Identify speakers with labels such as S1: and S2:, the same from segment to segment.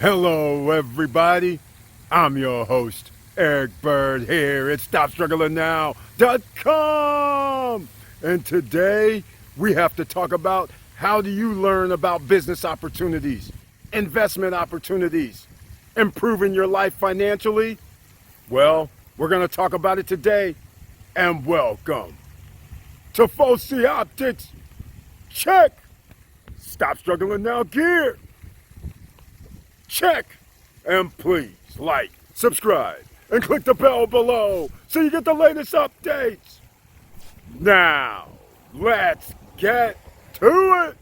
S1: Hello, everybody. I'm your host, Eric Bird, here at StopStrugglingNow.com. And today we have to talk about how do you learn about business opportunities, investment opportunities, improving your life financially? Well, we're going to talk about it today. And welcome to Foci Optics. Check. Stop Struggling Now gear. Check. And please like, subscribe, and click the bell below so you get the latest updates. Now, let's get to it.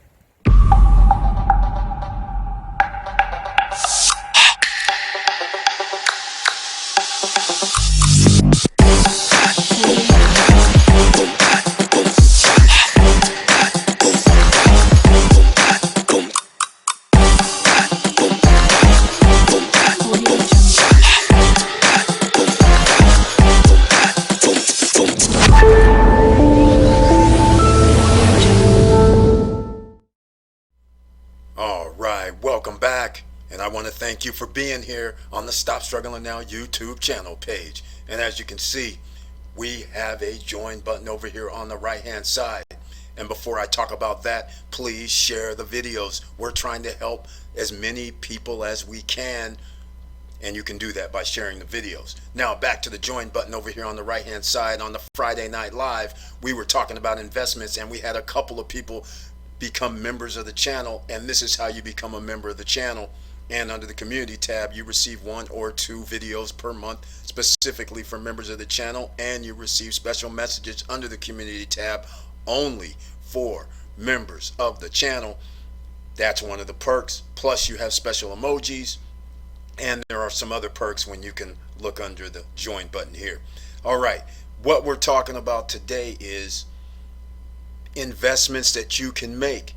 S2: All right, welcome back. And I want to thank you for being here on the Stop Struggling Now YouTube channel page. And as you can see, we have a join button over here on the right hand side. And before I talk about that, please share the videos. We're trying to help as many people as we can, and you can do that by sharing the videos. Now back to the join button over here on the right hand side. On the Friday Night Live, we were talking about investments, and we had a couple of people become members of the channel, and this is how you become a member of the channel. And under the community tab, you receive 1 or 2 videos per month specifically for members of the channel, and you receive special messages under the community tab only for members of the channel. That's one of the perks. Plus you have special emojis, and there are some other perks when you can look under the join button here. All right, what we're talking about today is investments that you can make,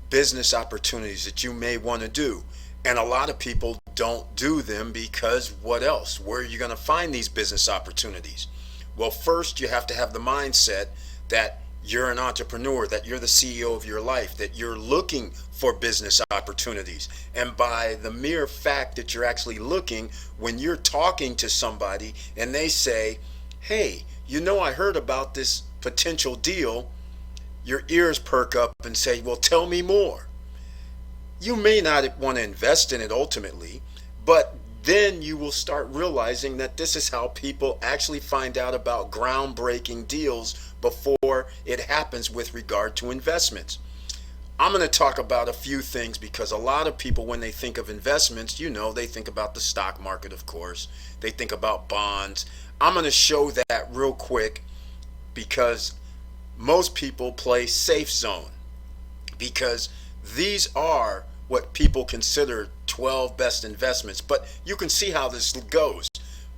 S2: business opportunities that you may want to do. And a lot of people don't do them because what else? Where are you going to find these business opportunities? Well, first you have to have the mindset that you're an entrepreneur, that you're the CEO of your life, that you're looking for business opportunities. And by the mere fact that you're actually looking, when you're talking to somebody and they say, hey, I heard about this potential deal, your ears perk up and say, well, tell me more. You may not want to invest in it ultimately, but then you will start realizing that this is how people actually find out about groundbreaking deals before it happens with regard to investments. I'm going to talk about a few things because a lot of people, when they think of investments, they think about the stock market, of course. They think about bonds. I'm going to show that real quick because most people play safe zone, because these are what people consider 12 best investments. But you can see how this goes.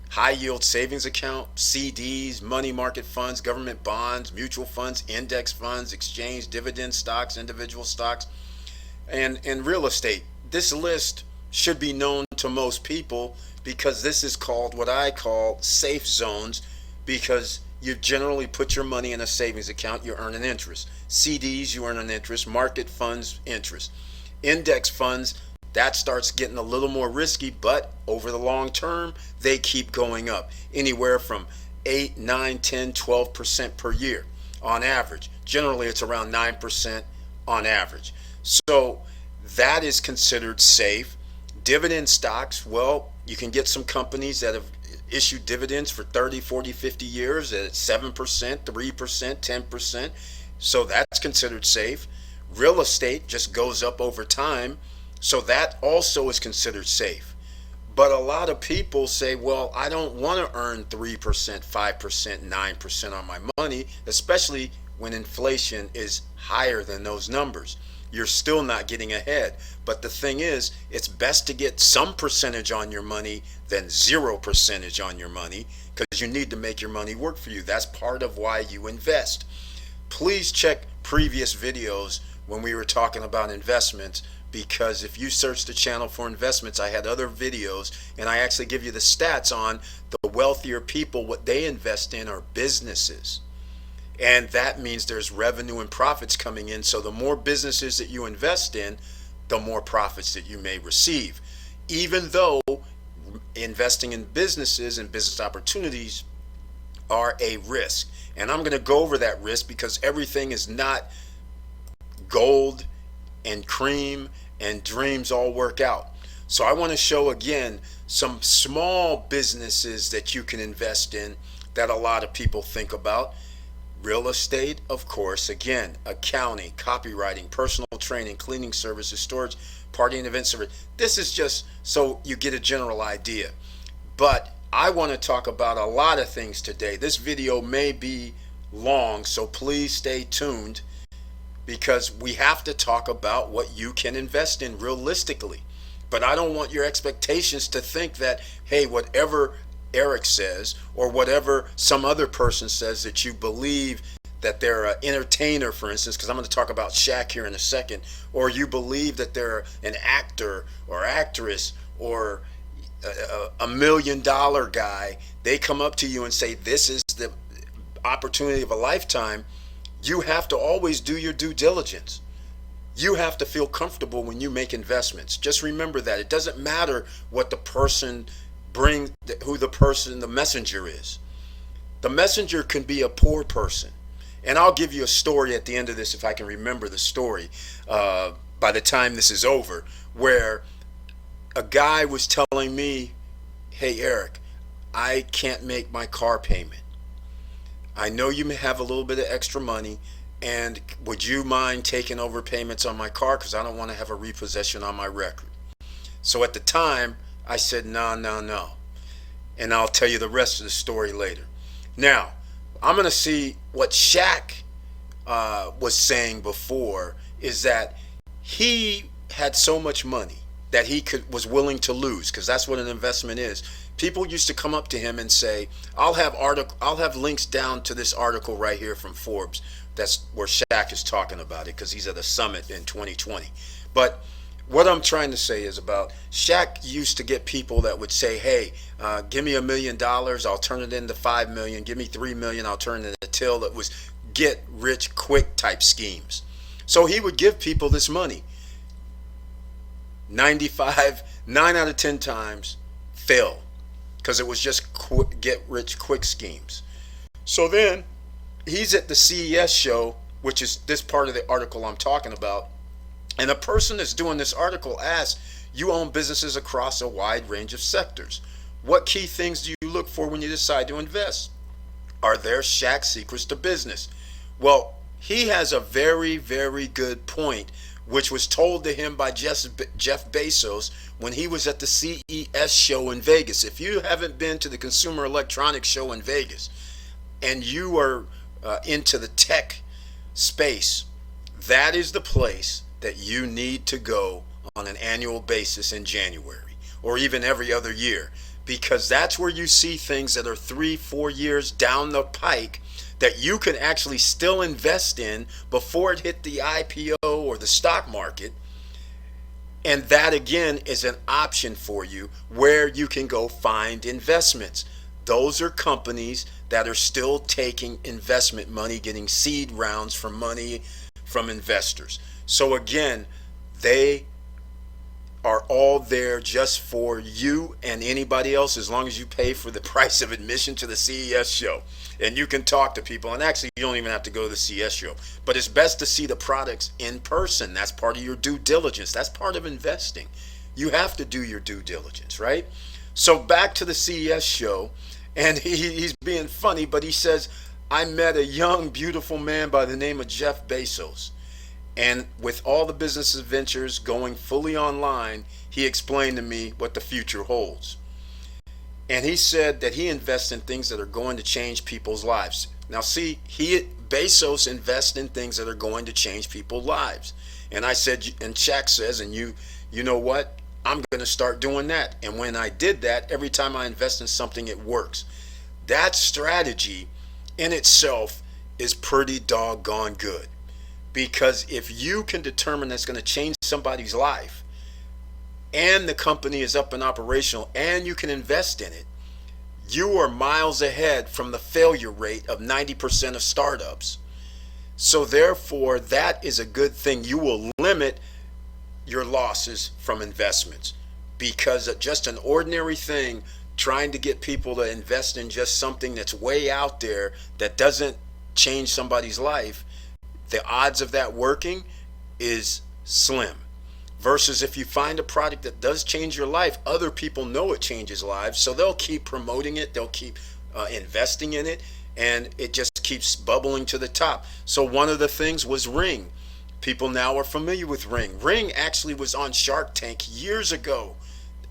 S2: High yield savings account, CDs, money market funds, government bonds, mutual funds, index funds, exchange, dividend stocks, individual stocks, and real estate. This list should be known to most people because this is called what I call safe zones, because you generally put your money in a savings account, you earn an interest. CDs, you earn an interest. Market funds, interest. Index funds, that starts getting a little more risky, but over the long term, they keep going up. Anywhere from 8, 9, 10, 12% per year on average. Generally, it's around 9% on average. So that is considered safe. Dividend stocks, well, you can get some companies that have issued dividends for 30, 40, 50 years at 7%, 3%, 10%. So that's considered safe. Real estate just goes up over time. So that also is considered safe. But a lot of people say, well, I don't want to earn 3%, 5%, 9% on my money, especially when inflation is higher than those numbers. You're still not getting ahead. But the thing is, it's best to get some percentage on your money than 0% on your money, because you need to make your money work for you. That's part of why you invest. Please check previous videos when we were talking about investments, because if you search the channel for investments, I had other videos and I actually give you the stats on the wealthier people. What they invest in are businesses. And that means there's revenue and profits coming in. So the more businesses that you invest in, the more profits that you may receive. even though investing in businesses and business opportunities are a risk. And I'm going to go over that risk because everything is not gold and cream and dreams all work out. So I want to show again some small businesses that you can invest in that a lot of people think about. Real estate, of course, again, accounting, copywriting, personal training, cleaning services, storage, party and event service. This is just so you get a general idea. But I want to talk about a lot of things today. This video may be long, so please stay tuned because we have to talk about what you can invest in realistically. But I don't want your expectations to think that, hey, whatever Eric says or whatever some other person says that you believe that they're an entertainer, for instance, because I'm going to talk about Shaq here in a second, or you believe that they're an actor or actress or a $1 million guy, they come up to you and say, this is the opportunity of a lifetime. You have to always do your due diligence. You have to feel comfortable when you make investments. Just remember that. It doesn't matter what the person brings, who the messenger is. The messenger can be a poor person. And I'll give you a story at the end of this if I can remember the story by the time this is over, where a guy was telling me, hey, Eric, I can't make my car payment. I know you may have a little bit of extra money, and would you mind taking over payments on my car because I don't want to have a repossession on my record? So at the time, I said, no. And I'll tell you the rest of the story later. Now, I'm going to see what Shaq was saying before is that he had so much money that he was willing to lose, because that's what an investment is. People used to come up to him and say, I'll have links down to this article right here from Forbes. That's where Shaq is talking about it because he's at a summit in 2020. But what I'm trying to say is about Shaq used to get people that would say, hey, give me $1 million, I'll turn it into 5 million. Give me 3 million, I'll turn it into till. That was get rich quick type schemes. So he would give people this money. 9 out of 10 times fail because it was just get rich quick schemes. So then he's at the CES show, which is this part of the article I'm talking about. And the person that's doing this article asks, you own businesses across a wide range of sectors. What key things do you look for when you decide to invest? Are there Shaq secrets to business? Well, he has a very, very good point, which was told to him by Jeff Bezos when he was at the CES show in Vegas. If you haven't been to the Consumer Electronics Show in Vegas and you are into the tech space, that is the place that you need to go on an annual basis in January or even every other year, because that's where you see things that are 3-4 years down the pike that you can actually still invest in before it hit the IPO or the stock market. And that again is an option for you where you can go find investments. Those are companies that are still taking investment money, getting seed rounds from money from investors. So again, they are all there just for you and anybody else, as long as you pay for the price of admission to the CES show. And you can talk to people, and actually you don't even have to go to the CES show, but it's best to see the products in person. That's part of your due diligence. That's part of investing. You have to do your due diligence, right? So back to the CES show, and he's being funny, but he says, I met a young, beautiful man by the name of Jeff Bezos. And with all the business ventures going fully online, he explained to me what the future holds. And he said that he invests in things that are going to change people's lives. Now see, Bezos invests in things that are going to change people's lives. And I said, and Shaq says, and you know what? I'm going to start doing that. And when I did that, every time I invest in something, it works. That strategy in itself is pretty doggone good. Because if you can determine that's going to change somebody's life and the company is up and operational and you can invest in it, you are miles ahead from the failure rate of 90% of startups. So therefore, that is a good thing. You will limit your losses from investments. because of just an ordinary thing, trying to get people to invest in just something that's way out there that doesn't change somebody's life, the odds of that working is slim. Versus if you find a product that does change your life, other people know it changes lives, so they'll keep promoting it, they'll keep investing in it, and it just keeps bubbling to the top. So one of the things was Ring. People now are familiar with Ring. Ring actually was on Shark Tank years ago.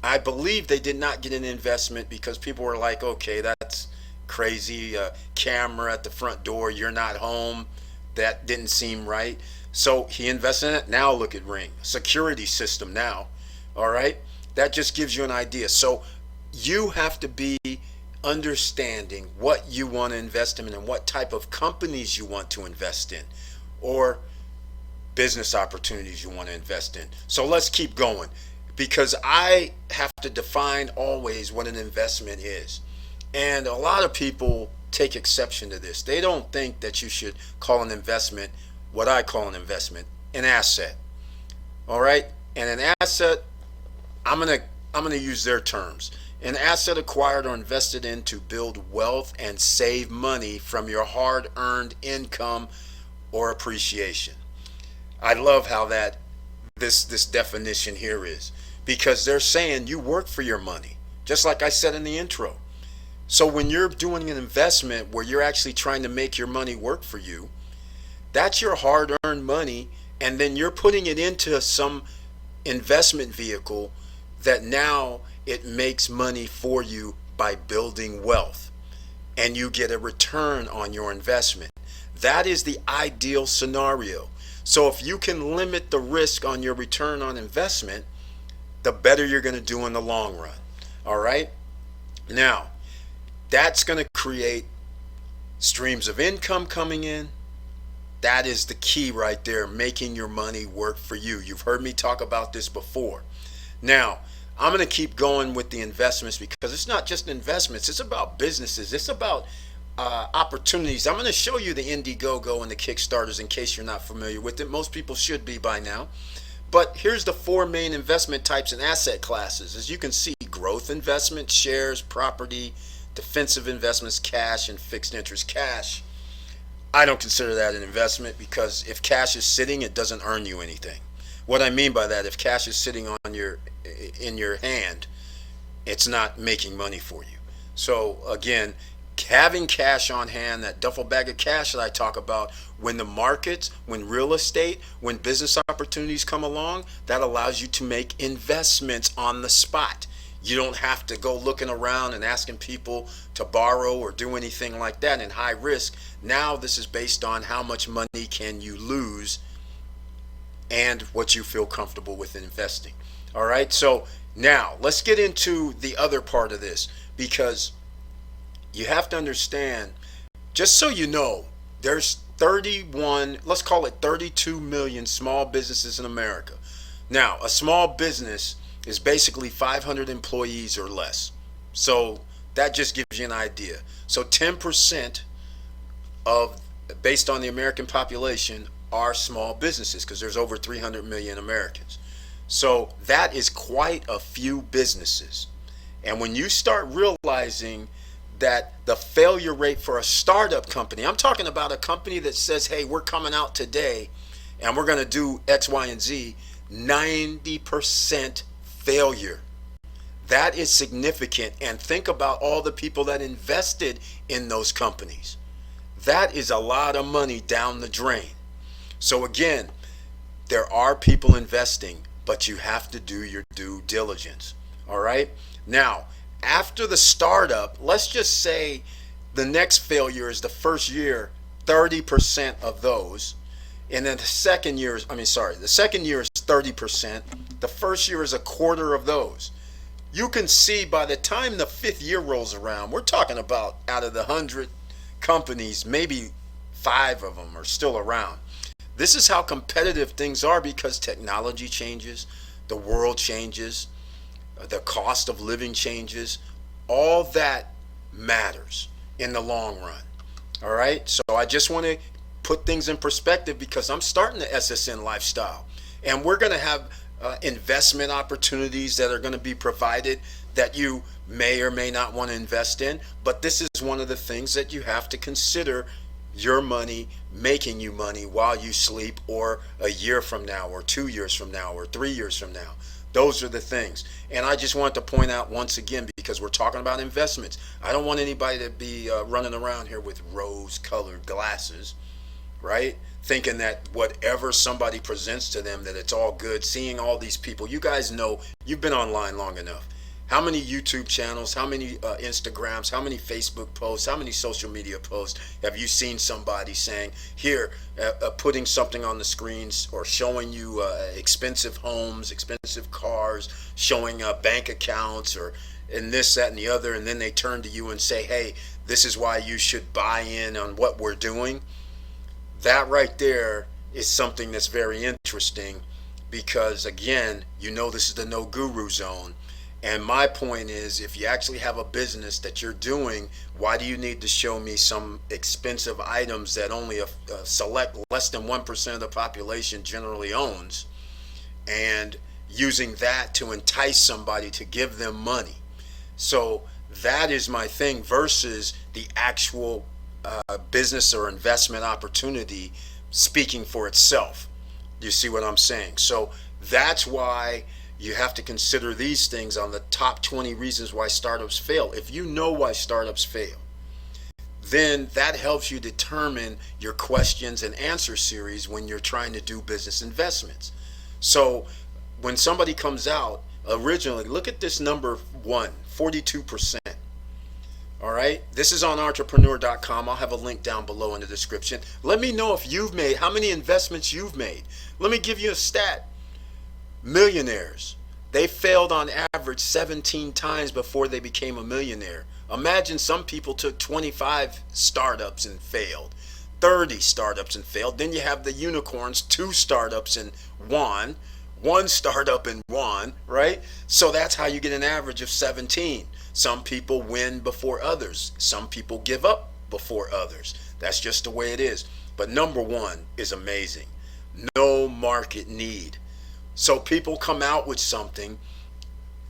S2: I believe they did not get an investment because people were like, okay, that's crazy. Camera at the front door, you're not home. That didn't seem right. So he invested in it. Now look at Ring. Security system now. All right. That just gives you an idea. So you have to be understanding what you want to invest in and what type of companies you want to invest in, or business opportunities you want to invest in. So let's keep going, because I have to define always what an investment is. And a lot of people take exception to this. They don't think that you should call an investment what I call an investment, an asset. All right? And an asset, I'm gonna use their terms. An asset acquired or invested in to build wealth and save money from your hard-earned income or appreciation. I love how that this definition here is, because they're saying you work for your money, just like I said in the intro. So when you're doing an investment where you're actually trying to make your money work for you, that's your hard-earned money, and then you're putting it into some investment vehicle that now it makes money for you by building wealth, and you get a return on your investment. That is the ideal scenario. So if you can limit the risk on your return on investment, the better you're going to do in the long run. All right? Now, that's going to create streams of income coming in. That is the key right there, making your money work for you. You've heard me talk about this before. Now, I'm going to keep going with the investments, because it's not just investments. It's about businesses. It's about opportunities. I'm going to show you the Indiegogo and the Kickstarters in case you're not familiar with it. Most people should be by now. But here's the four main investment types and asset classes. As you can see, growth investment, shares, property, defensive investments, cash, and fixed interest cash. I don't consider that an investment, because if cash is sitting, it doesn't earn you anything. What I mean by that, if cash is sitting in your hand, it's not making money for you. So again, having cash on hand, that duffel bag of cash that I talk about, when the markets, when real estate, when business opportunities come along, that allows you to make investments on the spot. You don't have to go looking around and asking people to borrow or do anything like that in high risk. Now this is based on how much money can you lose and what you feel comfortable with investing. All right, so now let's get into the other part of this, because you have to understand, just so you know, there's 31, let's call it 32 million small businesses in America. Now, a small business is basically 500 employees or less. So that just gives you an idea. So 10% of, based on the American population, are small businesses, because there's over 300 million Americans. So that is quite a few businesses. And when you start realizing that the failure rate for a startup company, I'm talking about a company that says, hey, we're coming out today and we're going to do X, Y, and Z, 90% failure. That is significant. And think about all the people that invested in those companies. That is a lot of money down the drain. So again, there are people investing, but you have to do your due diligence. All right. Now, after the startup, let's just say the next failure is the first year, 30% of those. And then the second year is 30%. The first year is a quarter of those. You can see by the time the fifth year rolls around, we're talking about out of the 100 companies, maybe 5 of them are still around. This is how competitive things are, because technology changes, the world changes, the cost of living changes. All that matters in the long run. All right. So I just want to put things in perspective, because I'm starting the SSN lifestyle, and we're going to have investment opportunities that are going to be provided that you may or may not want to invest in. But this is one of the things that you have to consider: your money making you money while you sleep, or a year from now, or 2 years from now, or 3 years from now. Those are the things. And I just want to point out once again, because we're talking about investments, I don't want anybody to be running around here with rose-colored glasses, right? Thinking that whatever somebody presents to them, that it's all good. Seeing all these people, you guys know, you've been online long enough. How many YouTube channels, how many Instagrams, how many Facebook posts, how many social media posts have you seen somebody saying, here, putting something on the screens, or showing you expensive homes, expensive cars, showing bank accounts, or and this, that, and the other, and then they turn to you and say, hey, this is why you should buy in on what we're doing. That right there is something that's very interesting, because again, you know, this is the no guru zone. And my point is, if you actually have a business that you're doing, why do you need to show me some expensive items that only a select less than 1% of the population generally owns, and using that to entice somebody to give them money? So that is my thing, versus the actual business or investment opportunity speaking for itself. You see what I'm saying? So that's why you have to consider these things on the top 20 reasons why startups fail. If you know why startups fail, then that helps you determine your questions and answer series when you're trying to do business investments. So when somebody comes out, originally, look at this number one, 42%. All right, this is on entrepreneur.com. I'll have a link down below in the description. Let me know if you've made, how many investments you've made. Let me give you a stat. Millionaires, they failed on average 17 times before they became a millionaire. Imagine some people took 25 startups and failed, 30 startups and failed. Then you have the unicorns, 2 startups and won, 1 startup and won, right? So that's how you get an average of 17. Some people win before others. Some people give up before others. That's just the way it is. But number one is amazing. No market need. So people come out with something,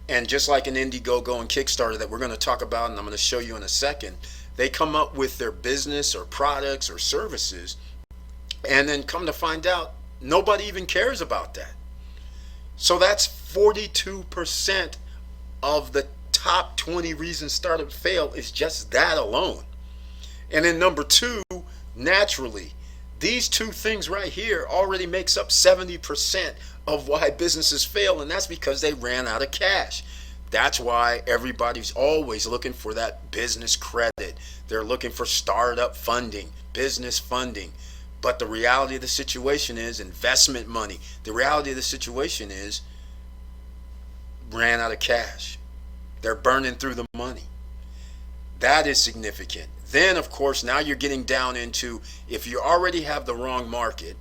S2: and just like an Indiegogo and Kickstarter that we're going to talk about, and I'm going to show you in a second, they come up with their business or products or services, and then come to find out nobody even cares about that. So that's 42% of the top 20 reasons startups fail, is just that alone. And then number 2, naturally, these 2 things right here already makes up 70% of why businesses fail, and that's because they ran out of cash. That's why everybody's always looking for that business credit. They're looking for startup funding, business funding. But the reality of the situation is investment money. The reality of the situation is ran out of cash. They're burning through the money. That is significant. Then, of course, now you're getting down into, if you already have the wrong market,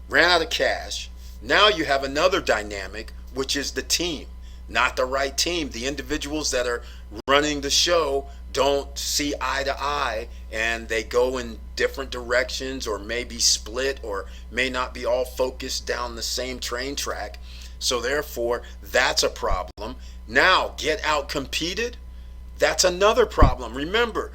S2: ran out of cash, now you have another dynamic, which is the team. Not the right team. The individuals that are running the show don't see eye to eye, and they go in different directions, or may be split, or may not be all focused down the same train track. So therefore, that's a problem. Now, get out competed, that's another problem. Remember,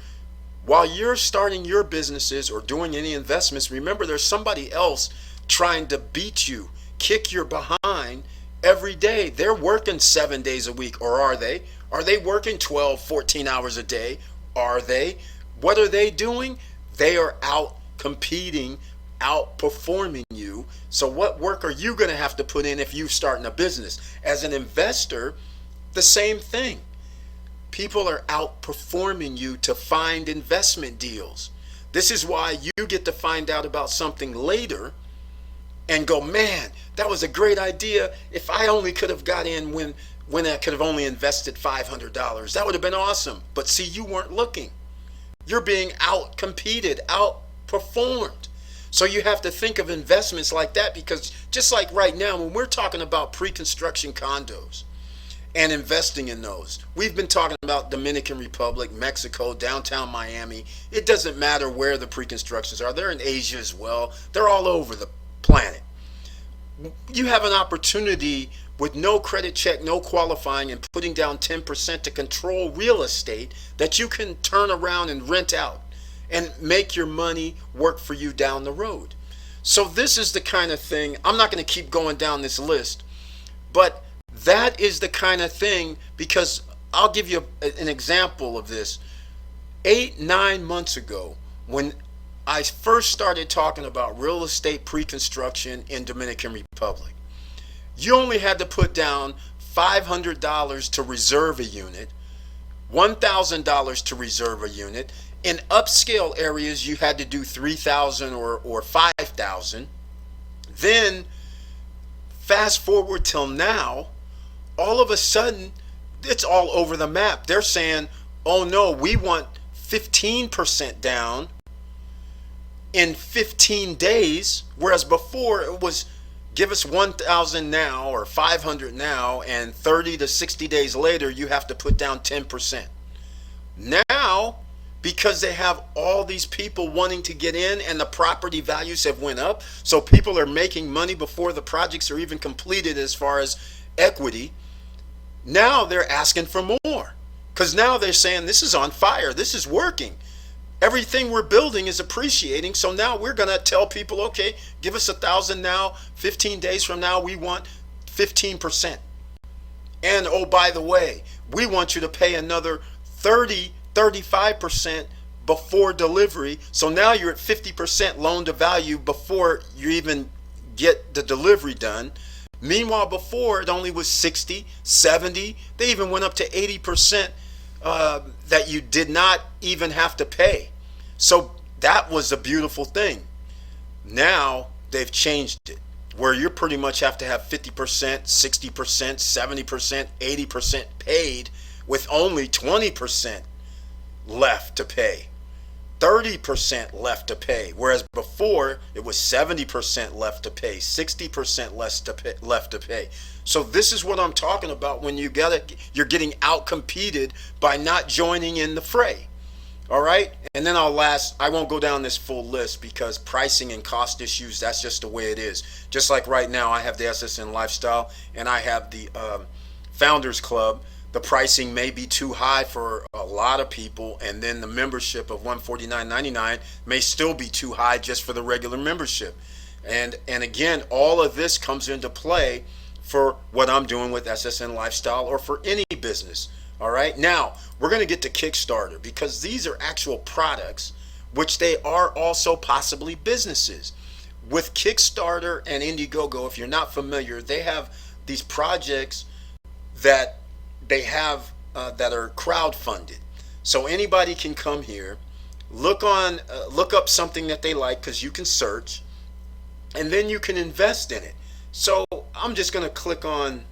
S2: while you're starting your businesses or doing any investments, remember there's somebody else trying to beat you, kick your behind every day. They're working 7 days a week, or are they? Are they working 12, 14 hours a day? Are they? What are they doing? They are out competing, outperforming you. So what work are you going to have to put in if you're starting a business? As an investor, the same thing. People are outperforming you to find investment deals. This is why you get to find out about something later and go, man, that was a great idea. If I only could have got in when I could have only invested $500, that would have been awesome. But see, you weren't looking. You're being out competed, outperformed. So you have to think of investments like that, because just like right now, when we're talking about pre-construction condos and investing in those, we've been talking about Dominican Republic, Mexico, downtown Miami. It doesn't matter where the pre-constructions are. They're in Asia as well. They're all over the planet. You have an opportunity with no credit check, no qualifying, and putting down 10% to control real estate that you can turn around and rent out and make your money work for you down the road. So this is the kind of thing, I'm not going to keep going down this list, but that is the kind of thing, because I'll give you an example of this. 8-9 months ago, when I first started talking about real estate pre-construction in Dominican Republic, you only had to put down $500 to reserve a unit, $1,000 to reserve a unit. In upscale areas, you had to do $3,000 or $5,000. Then, fast forward till now, all of a sudden, it's all over the map. They're saying, oh no, we want 15% down in 15 days, whereas before it was give us 1,000 now or 500 now, and 30 to 60 days later you have to put down 10%. Now, because they have all these people wanting to get in and the property values have went up, so people are making money before the projects are even completed as far as equity, now they're asking for more. Because now they're saying this is on fire, this is working. Everything we're building is appreciating, so now we're going to tell people, okay, give us 1,000 now, 15 days from now we want 15%. And oh, by the way, we want you to pay another 35% before delivery, so now you're at 50% loan to value before you even get the delivery done. Meanwhile, before it only was 60, 70, they even went up to 80% that you did not even have to pay. So that was a beautiful thing. Now they've changed it, where you pretty much have to have 50%, 60%, 70%, 80% paid, with only 20% left to pay, 30% left to pay, whereas before it was 70% left to pay, 60% left to pay. So this is what I'm talking about when you're getting outcompeted by not joining in the fray. All right, and then I won't go down this full list because pricing and cost issues, that's just the way it is. Just like right now, I have the SSN Lifestyle and I have the Founders Club. The pricing may be too high for a lot of people, and then the membership of $149.99 may still be too high just for the regular membership. And again, all of this comes into play for what I'm doing with SSN Lifestyle or for any business. All right, now we're going to get to Kickstarter, because these are actual products, which they are also possibly businesses. With Kickstarter and Indiegogo, if you're not familiar, they have these projects that they have that are crowdfunded. So anybody can come here, look up something that they like, because you can search, and then you can invest in it. So I'm just going to click on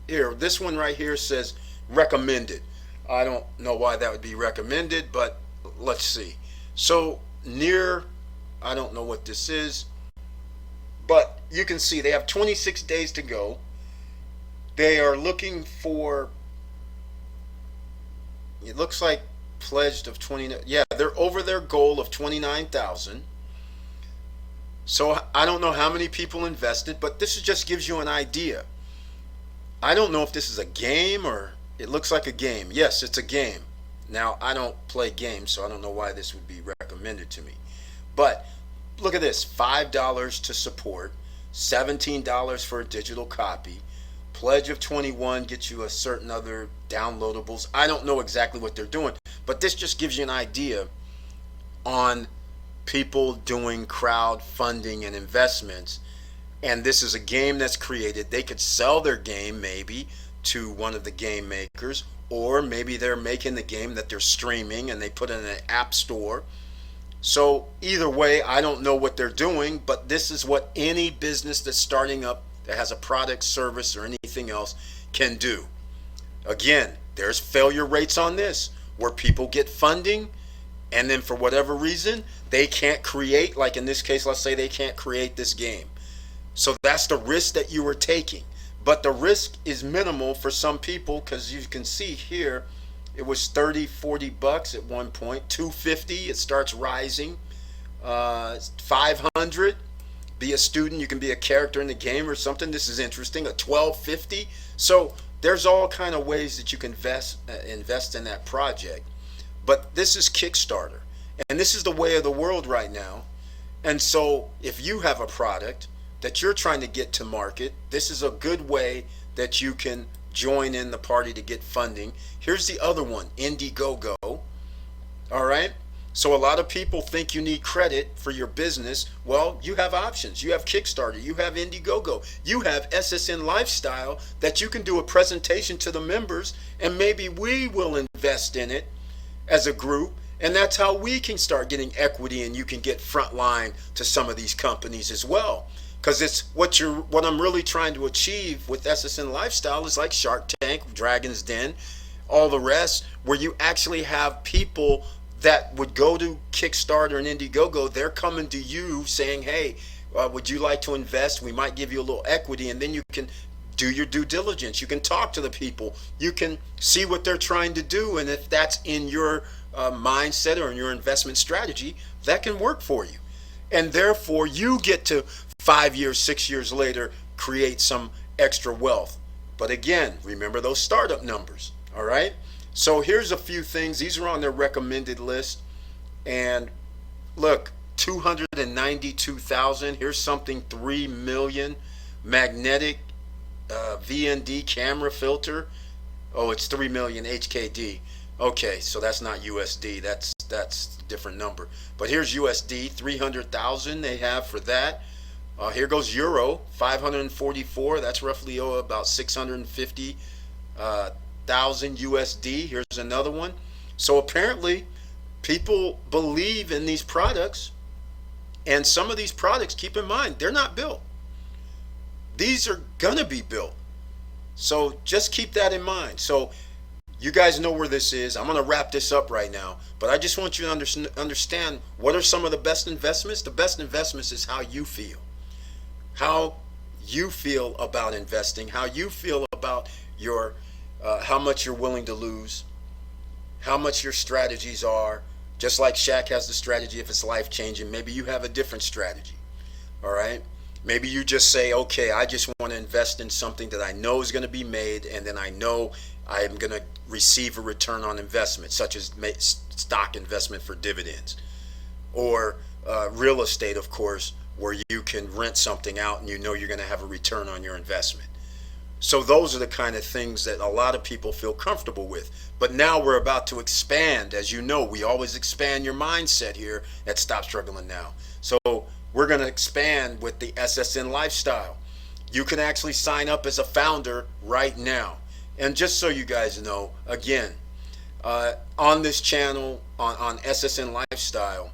S2: here. This one right here says recommended. I don't know why that would be recommended, but let's see. So I don't know what this is, but you can see they have 26 days to go. They are looking for, it looks like pledged of 20. Yeah, they're over their goal of 29,000. So I don't know how many people invested, but this just gives you an idea. I don't know if this is a game or it looks like a game. Yes, it's a game. Now, I don't play games, so I don't know why this would be recommended to me. But look at this, $5 to support, $17 for a digital copy, pledge of 21 gets you a certain other downloadables. I don't know exactly what they're doing, but this just gives you an idea on people doing crowdfunding and investments. And this is a game that's created. They could sell their game maybe to one of the game makers, or maybe they're making the game that they're streaming and they put it in an app store. So either way, I don't know what they're doing, but this is what any business that's starting up that has a product, service, or anything else can do. Again, there's failure rates on this, where people get funding and then for whatever reason they can't create, like in this case, let's say they can't create this game. So that's the risk that you are taking. But the risk is minimal for some people, because you can see here it was 30, 40 bucks at one point, 250, it starts rising, 500 be a student, you can be a character in the game or something. This is interesting. A 1250. So there's all kind of ways that you can invest in that project. But this is Kickstarter, and this is the way of the world right now. And so if you have a product that you're trying to get to market, this is a good way that you can join in the party to get funding. Here's the other one, Indiegogo. All right. So a lot of people think you need credit for your business. Well, you have options. You have Kickstarter, you have Indiegogo, you have SSN Lifestyle that you can do a presentation to the members, and maybe we will invest in it as a group. And that's how we can start getting equity, and you can get front line to some of these companies as well. Because it's what I'm really trying to achieve with SSN Lifestyle is like Shark Tank, Dragon's Den, all the rest, where you actually have people that would go to Kickstarter and Indiegogo. They're coming to you saying, hey, would you like to invest? We might give you a little equity, and then you can do your due diligence. You can talk to the people. You can see what they're trying to do, and if that's in your mindset or in your investment strategy, that can work for you. And therefore, you get to 5 years, 6 years later, create some extra wealth. But again, remember those startup numbers, all right? So here's a few things. These are on their recommended list. And look, 292,000. Here's something 3 million. Magnetic VND camera filter. Oh, it's 3 million HKD. Okay, so that's not USD. That's a different number. But here's USD, 300,000 they have for that. Here goes Euro, 544. That's roughly about 650,000 USD. Here's another one. So apparently, people believe in these products, and some of these products, keep in mind, they're not built. These are gonna be built. So just keep that in mind. So you guys know where this is. I'm going to wrap this up right now, but I just want you to understand what are some of the best investments. The best investments is how you feel. How you feel about investing, how you feel about your how much you're willing to lose, how much your strategies are. Just like Shaq has the strategy if it's life-changing, maybe you have a different strategy. All right? Maybe you just say, okay, I just want to invest in something that I know is going to be made, and then I know I am going to receive a return on investment, such as stock investment for dividends, or real estate, of course, where you can rent something out and you know you're going to have a return on your investment. So those are the kind of things that a lot of people feel comfortable with. But now we're about to expand. As you know, we always expand your mindset here at Stop Struggling Now. So we're going to expand with the SSN Lifestyle. You can actually sign up as a founder right now. And just so you guys know, again, on this channel, on SSN Lifestyle,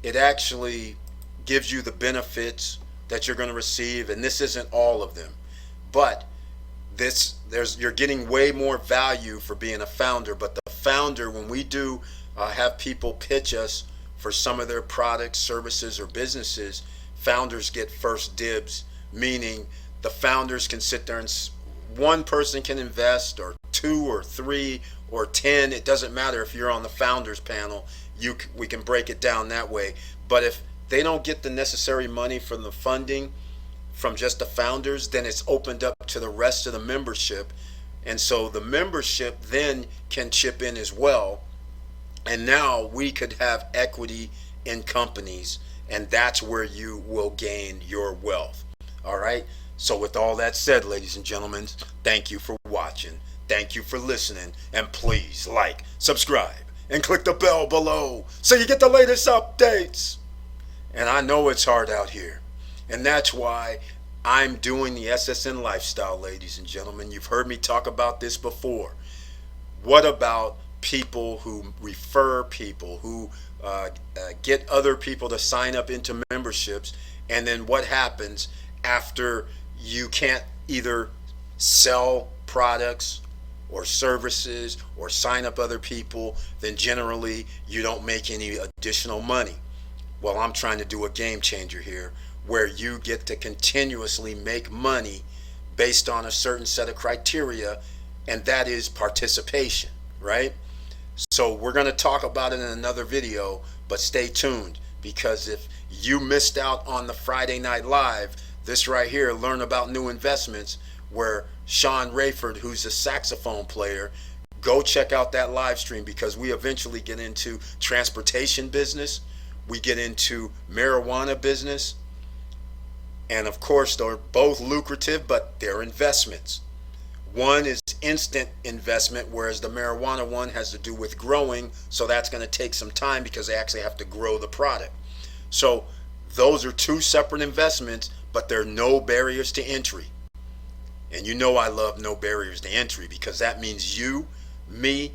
S2: it actually gives you the benefits that you're going to receive, and this isn't all of them. But you're getting way more value for being a founder. But the founder, when we do have people pitch us for some of their products, services, or businesses, founders get first dibs, meaning the founders can sit there and one person can invest, or 2 or 3 or 10. It doesn't matter if you're on the founders panel. We can break it down that way. But if they don't get the necessary money from the funding from just the founders, then it's opened up to the rest of the membership. And so the membership then can chip in as well. And now we could have equity in companies, and that's where you will gain your wealth. All right? So with all that said, ladies and gentlemen, thank you for watching. Thank you for listening. And please like, subscribe, and click the bell below so you get the latest updates. And I know it's hard out here. And that's why I'm doing the SSN Lifestyle, ladies and gentlemen. You've heard me talk about this before. What about people who refer people, who get other people to sign up into memberships, and then what happens after you can't either sell products or services or sign up other people? Then generally you don't make any additional money. Well, I'm trying to do a game changer here, where you get to continuously make money based on a certain set of criteria, and that is participation, right? So we're going to talk about it in another video, but stay tuned, because if You missed out on the Friday Night Live. This right here, Learn About New Investments, where Sean Rayford, who's a saxophone player, go check out that live stream, because we eventually get into transportation business, we get into marijuana business, and of course they're both lucrative, but they're investments. One is instant investment, whereas the marijuana one has to do with growing, so that's going to take some time because they actually have to grow the product. So those are two separate investments, but there are no barriers to entry. And you know I love no barriers to entry, because that means you, me,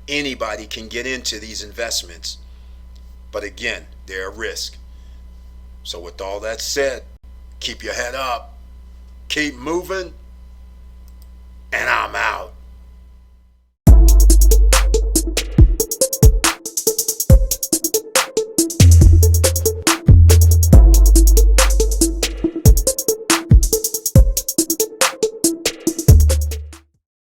S2: anybody can get into these investments. But again, they're a risk. So with all that said, keep your head up, keep moving, and I'm out.